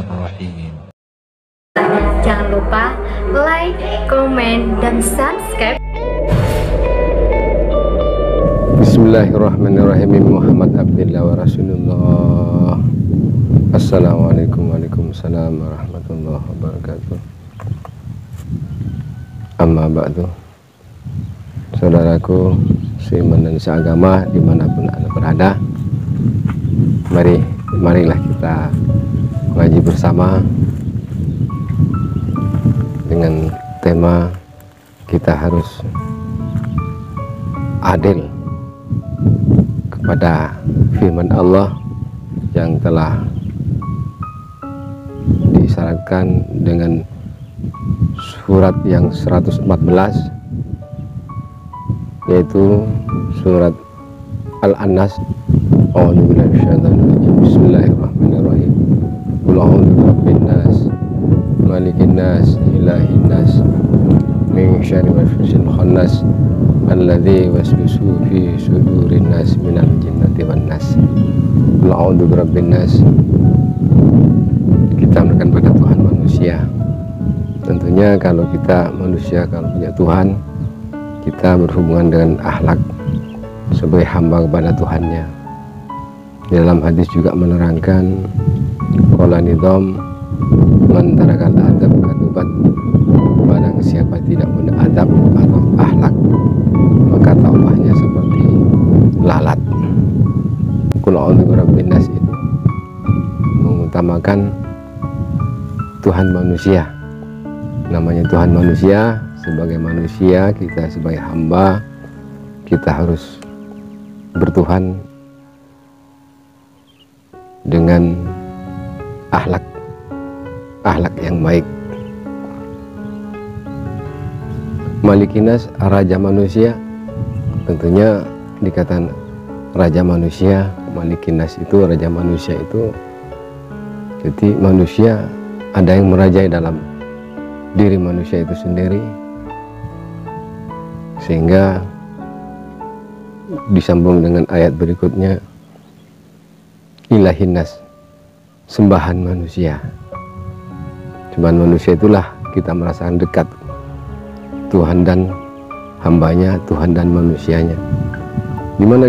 Bismillahirrahmanirrahim. Jangan lupa like, komen, dan subscribe. Bismillahirrahmanirrahim. Muhammad Abdillah wa Rasulullah. Assalamualaikum warahmatullahi wabarakatuh. Amma ba'du. Saudaraku seiman dan seagama dimanapun Anda berada, marilah kita ngaji bersama dengan tema kita harus adil kepada firman Allah yang telah disyaratkan dengan surat yang 114, yaitu surat Al-An'am. Bismillahirrahmanirrahim. Qul a'udzu birabbin nas, malikin nas, ilahin nas, min syarri waswasil khannas, alladzi waswisu fi sudurin nas minal jinnati wan nas. Qul a'udzu birabbin nas. Kita menekan pada Tuhan manusia. Tentunya kalau kita manusia, kalau punya Tuhan, kita berhubungan dengan akhlak sebagai hamba kepada Tuhannya. Di dalam hadis juga menerangkan qala nidham man tarakal adab katubat, barang siapa tidak punya adab atau akhlak maka taubahnya seperti lalat. Qul a'udzu birabbin nas itu mengutamakan Tuhan manusia. Namanya Tuhan manusia, sebagai manusia kita sebagai hamba kita harus bertuhan dengan akhlak yang baik. Malikinas, raja manusia, tentunya dikatakan raja manusia. Malikinas itu raja manusia itu, jadi manusia ada yang merajai dalam diri manusia itu sendiri, sehingga disambung dengan ayat berikutnya, ilahinas, sembahan manusia. Sembahan manusia itulah kita merasakan dekat Tuhan dan hambanya, Tuhan dan manusianya. Dimana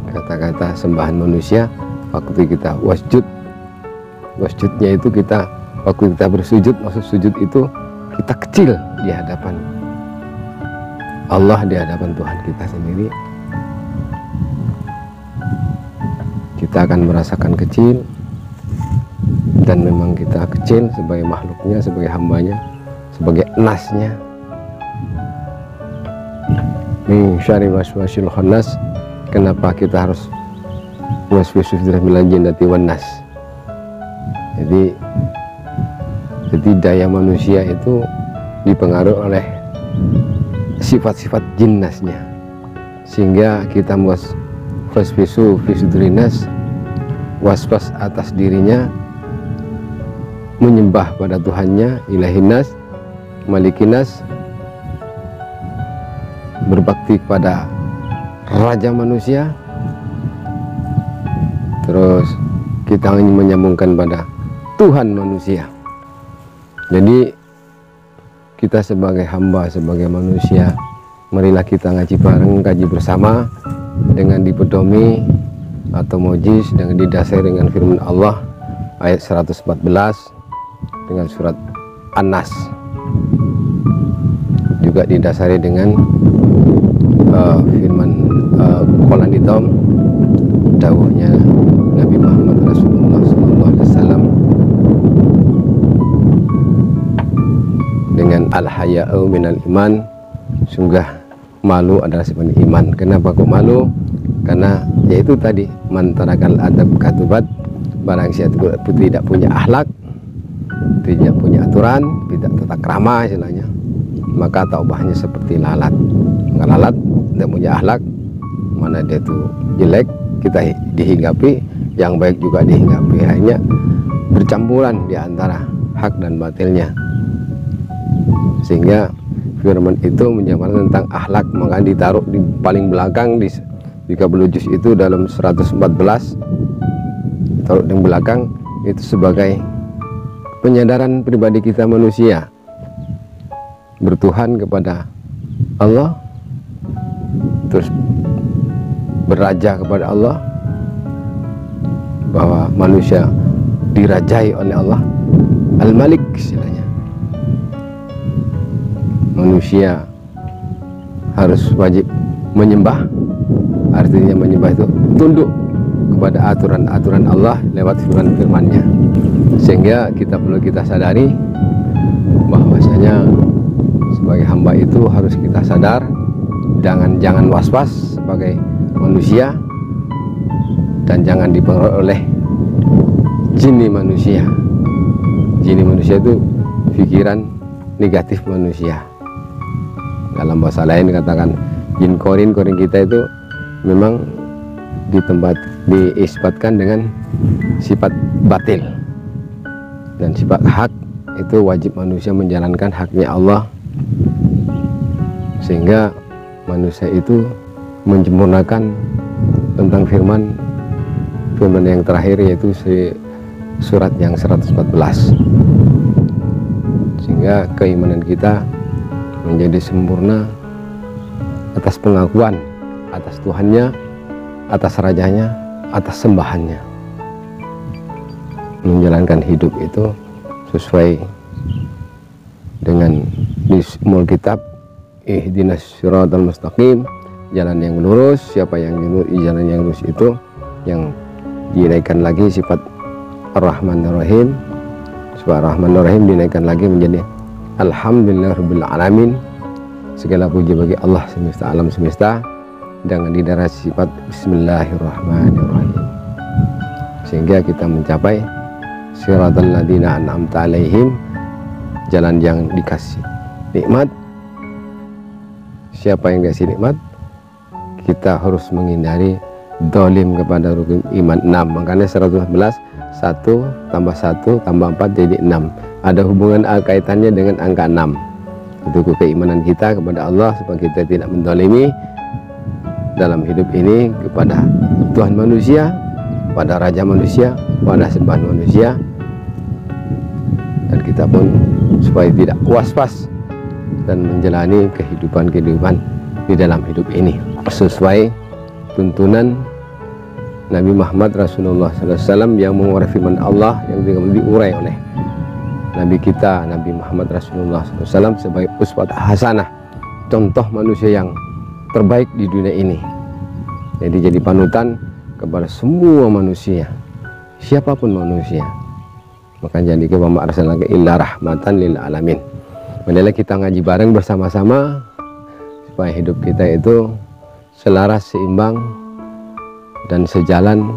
kata-kata sembahan manusia waktu kita wasjudnya itu kita waktu kita bersujud, maksud sujud itu kita kecil di hadapan Allah, di hadapan Tuhan kita sendiri. Kita akan merasakan kecil, dan memang kita kecil sebagai makhluknya, sebagai hambanya, sebagai nasnya. Min syarri waswasil khannas. Kenapa kita harus waswisu minal jinnati wan nas? Jadi daya manusia itu dipengaruhi oleh sifat-sifat jinnasnya, sehingga kita waswisu fi sudurinas, waswas atas dirinya, menyembah pada Tuhannya, ilahinas, malikinas, berbakti kepada raja manusia. Terus kita ingin menyambungkan pada Tuhan manusia. Jadi kita sebagai hamba, sebagai manusia, marilah kita ngaji bareng, ngaji bersama dengan dipedomi atau mujis, dengan didasari dengan firman Allah ayat 114 dengan surat An-Nas, juga didasari dengan firman qala nidham, dawuhnya Nabi Muhammad Rasulullah SAW dengan al-haya'u minal iman, sungguh malu adalah sebenarnya iman. Kenapa kok malu? Karena yaitu tadi man tarakal adab katubat, barang siapa tidak punya akhlak, tidak punya aturan, tidak tata krama istilahnya, maka taubahnya seperti lalat. Maka lalat tidak punya akhlak, mana dia itu jelek kita dihinggapi, yang baik juga dihinggapi, hanya bercampuran di antara hak dan batilnya. Sehingga firman itu menjabarkan tentang akhlak, maka ditaruh di paling belakang di 30 juz itu dalam 114, ditaruh di belakang itu sebagai penyadaran pribadi kita manusia bertuhan kepada Allah, terus beraja kepada Allah, bahwa manusia dirajai oleh Allah, Al-Malik istilahnya. Manusia harus wajib menyembah, artinya menyembah itu tunduk kepada aturan-aturan Allah lewat firman-firman-Nya. Sehingga perlu kita sadari bahwasanya sebagai hamba itu harus kita sadar, jangan was-was sebagai manusia, dan jangan dipengaruhi oleh jini manusia. Jini manusia itu pikiran negatif manusia. Dalam bahasa lain dikatakan jin korin kita itu memang diisbatkan dengan sifat batil, dan sifat hak itu wajib manusia menjalankan haknya Allah, sehingga manusia itu menyempurnakan tentang firman yang terakhir, yaitu surat yang 114, sehingga keimanan kita menjadi sempurna atas pengakuan atas Tuhannya, atas rajanya, atas sembahannya, menjalankan hidup itu sesuai dengan di Alkitab, ihdinas siratal mustaqim, jalan yang lurus. Siapa yang jalan yang lurus itu yang dinaikkan lagi sifat Ar-Rahman Ar-Rahim, sifat Ar-Rahman Ar-Rahim dinaikkan lagi menjadi Alhamdulillahirabbil alamin. Segala puji bagi Allah semesta alam semesta, dengan didara sifat Bismillahirrahmanirrahim, sehingga kita mencapai siratal ladzina an'amta alaihim, jalan yang dikasih nikmat. Siapa yang dikasih nikmat, kita harus menghindari dolim kepada rukun iman 6. Makanya 111 1 tambah 1 tambah 4 jadi 6. Ada hubungan kaitannya dengan angka 6. Itu keimanan kita kepada Allah, supaya kita tidak mendolimi dalam hidup ini kepada Tuhan manusia, pada raja manusia, pada sembahan manusia, dan kita pun supaya tidak was-was dan menjalani kehidupan di dalam hidup ini sesuai tuntunan Nabi Muhammad Rasulullah SAW yang menguraikan firman Allah yang diurai oleh Nabi kita, Nabi Muhammad Rasulullah SAW sebagai uswat hasanah, contoh manusia yang terbaik di dunia ini. Jadi panutan kepada semua manusia, siapapun manusia. Maka jadi wa ma arsalnaka illa rahmatan lil alamin. Marilah kita ngaji bareng bersama-sama supaya hidup kita itu selaras, seimbang, dan sejalan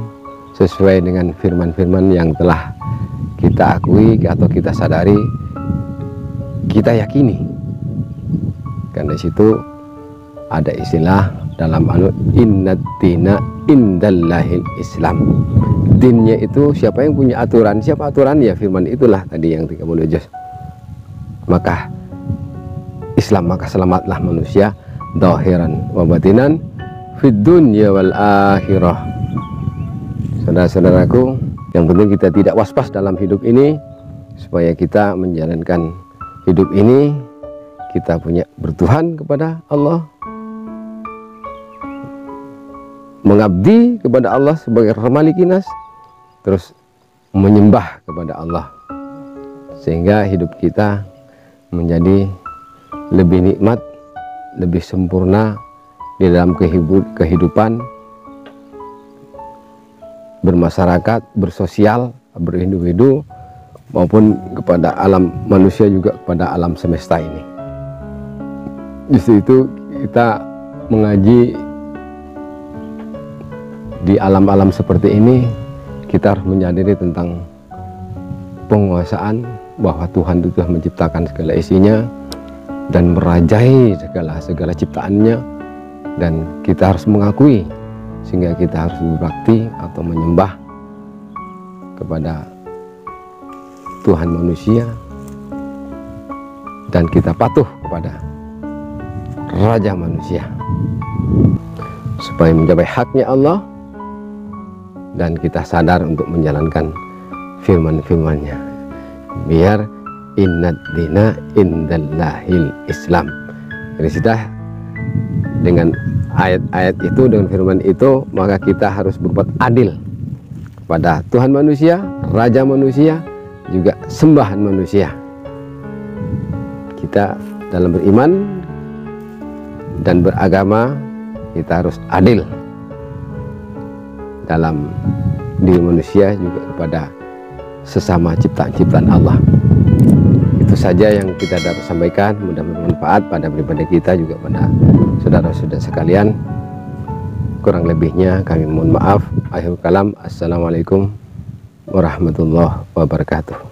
sesuai dengan firman-firman yang telah kita akui atau kita sadari, kita yakini. Karena situ ada istilah dalam innad dina indallahil Islam. Dinnya itu siapa yang punya aturan, siapa aturan, ya firman itulah tadi yang 30 juz. Maka Islam, maka selamatlah manusia zahiran wa batinan fid dunya wal akhirah. Saudara-saudaraku, yang penting kita tidak was-was dalam hidup ini, supaya kita menjalankan hidup ini kita punya bertuhan kepada Allah, mengabdi kepada Allah sebagai Malikinas, terus menyembah kepada Allah, sehingga hidup kita menjadi lebih nikmat, lebih sempurna di dalam kehidupan bermasyarakat, bersosial, berindividu, maupun kepada alam manusia, juga kepada alam semesta ini. Justru itu kita mengaji di alam-alam seperti ini, kita harus menyadari tentang penguasaan, bahwa Tuhan itu telah menciptakan segala isinya dan merajai segala ciptaannya, dan kita harus mengakui, sehingga kita harus berbakti atau menyembah kepada Tuhan manusia, dan kita patuh kepada Raja manusia, supaya mencapai haknya Allah, dan kita sadar untuk menjalankan firman-firmannya, biar innad dina indallahil Islam. Jadi sudah dengan ayat-ayat itu, dengan firman itu, maka kita harus berbuat adil kepada Tuhan manusia, Raja manusia, juga sembahan manusia. Kita dalam beriman dan beragama, kita harus adil dalam diri manusia juga kepada sesama ciptaan-ciptaan Allah. Itu saja yang kita dapat sampaikan, mudah-mudahan bermanfaat pada pribadi kita juga pada saudara-saudara sekalian. Kurang lebihnya kami mohon maaf. Akhirul kalam, assalamualaikum warahmatullahi wabarakatuh.